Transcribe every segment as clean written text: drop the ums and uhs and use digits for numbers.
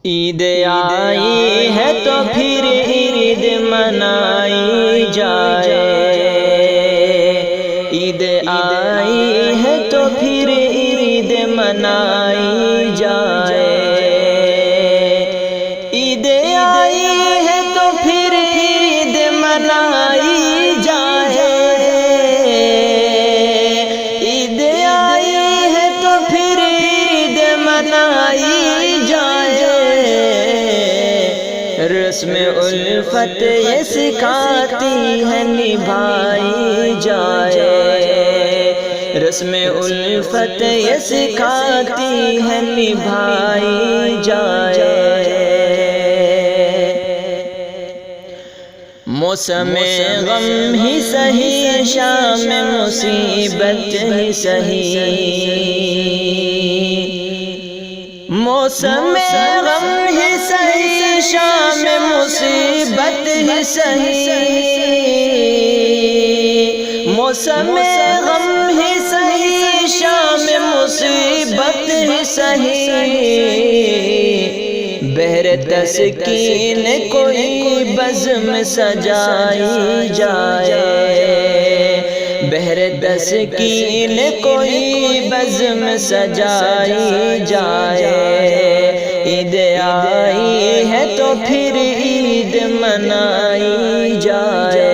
عید آئی ہے تو پھر عید منائی جائے، عید آئی ہے تو پھر عید منائی جائے، عید آئی ہے تو پھر عید منائی جائے، عید آئی ہے تو پھر عید منائی جائے، رسم الفت یہ سکھاتی ہے نبھائی جائے، رسم الفت یہ سکھاتی ہے نبھائی جائے، موسم غم ہی سہی شام مصیبت ہی سہی، موسم غم ہی سہی شام مصیبت ہی سہی، موسم غم ہی سہی شام مصیبت ہی سہی، بہر تسکین کوئی بزم سجائی جائے، بہر تسکین کوئی بزم سجائی جائے، عید آئی ہے تو پھر عید منائی جائے،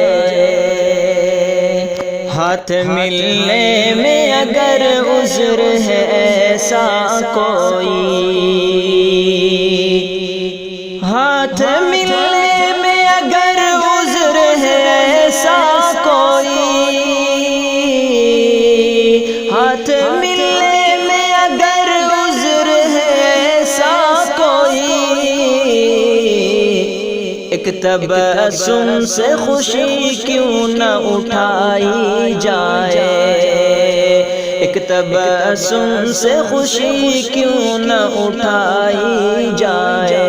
ہاتھ ملنے میں اگر عذر ہے ایسا کوئی، ہاتھ ملنے میں اگر عذر ہے ایسا کوئی، ہاتھ ملنے میں اگر عذر ہے ایسا کوئی، ایک تبسم سے خوشی کیوں نہ اٹھائی جائے، ایک تبسم سے خوشی کیوں نہ اٹھائی جائے،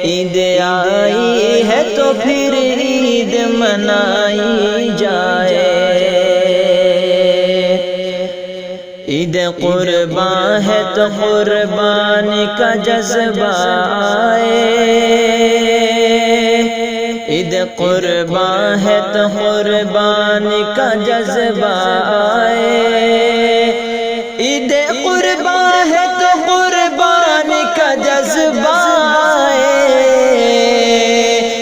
عید آئی ہے تو پھر عید منائی جائے، عید قربان ہے تو قربان کا جذبہ آئے، عید قربان ہے تو قربان کا جذبہ آئے، عید قربان ہے تو قربان کا جذبہ آئے،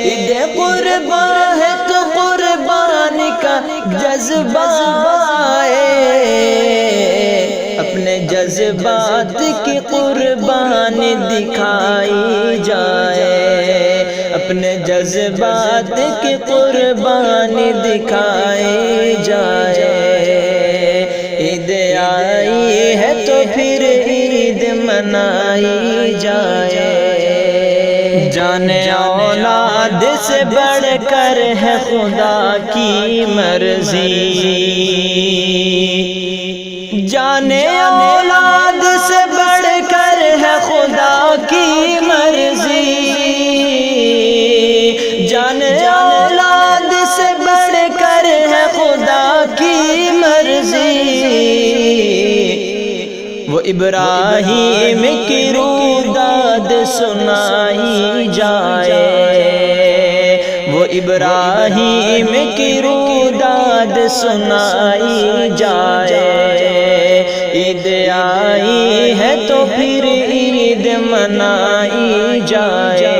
عید قربان ہے تو قربان کا جذبہ آئے، اپنے جذبات کی قربان دکھائی جائے، اپنے جذبات کی قربان دکھائی جائے، عید آئی ہے تو پھر عید منائی جائے، جان اولاد سے بڑھ کر ہے خدا کی مرضی، جان اولاد سے بڑھ کر ہے خدا کی مرضی، جان اولاد سے بڑھ کر ہے خدا کی مرضی، وہ ابراہیم کی روداد سنائی جائے، وہ ابراہیم کی روداد سنائی جائے، عید آئی ہے تو پھر عید منائی جائے،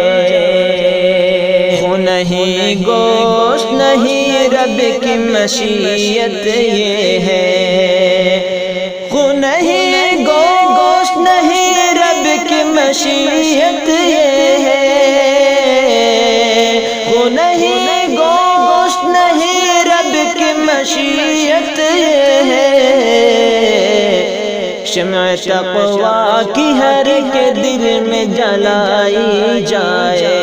خون نہیں گوشت نہیں رب کی مشیت یہ ہے، خون نہیں گوشت نہیں رب کی مشیت یہ ہے، خون نہیں گوشت نہیں رب کی مشیت یہ ہے، شمع تقویٰ کی ہر کے دل میں جلائی جائے،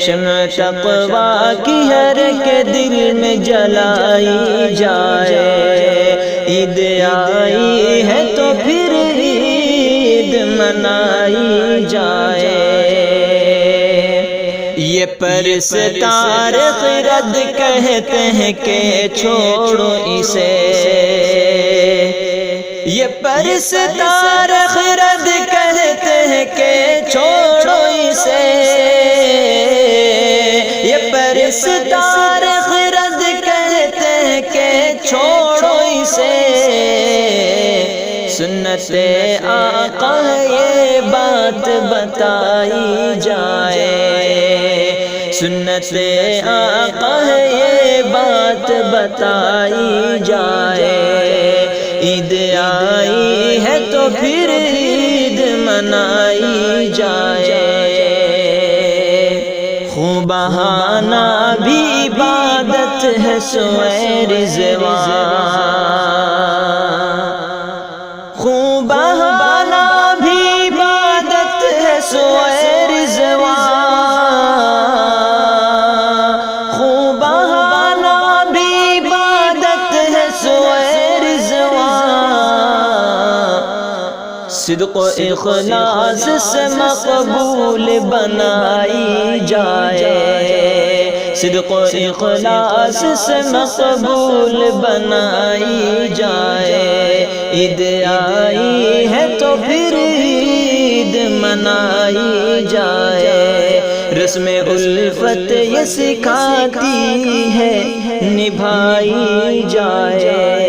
شمع تقویٰ کی ہر کے دل میں جلائی جائے، عید آئی ہے تو پھر عید منائی جائے، یہ پرستار خرد کہتے ہیں کہ چھوڑو اسے، یہ پرستار خرد کہتے کہہ کے چھوڑو اسے، یہ پرستار خرد کہتے ہیں کہ چھوڑو اسے، سنت آقا یہ بات بتائی جائے، سنت آقا یہ بات بتائی جائے، عید آئی ہے تو پھر عید منائی جائے، خوں بہانا بھی عبادت ہے سوئے رضوان، خوں بہانا بھی عبادت ہے سوئے رضوان، خوں بہانا بھی عبادت ہے سوئے رضوان، صدق و اخلاص سے مقبول بنائی جائے، صدق و اخلاص سے مقبول بنائی جائے، عید آئی ہے تو پھر عید منائی جائے، رسم الفت یہ سکھاتی ہے نبھائی جائے،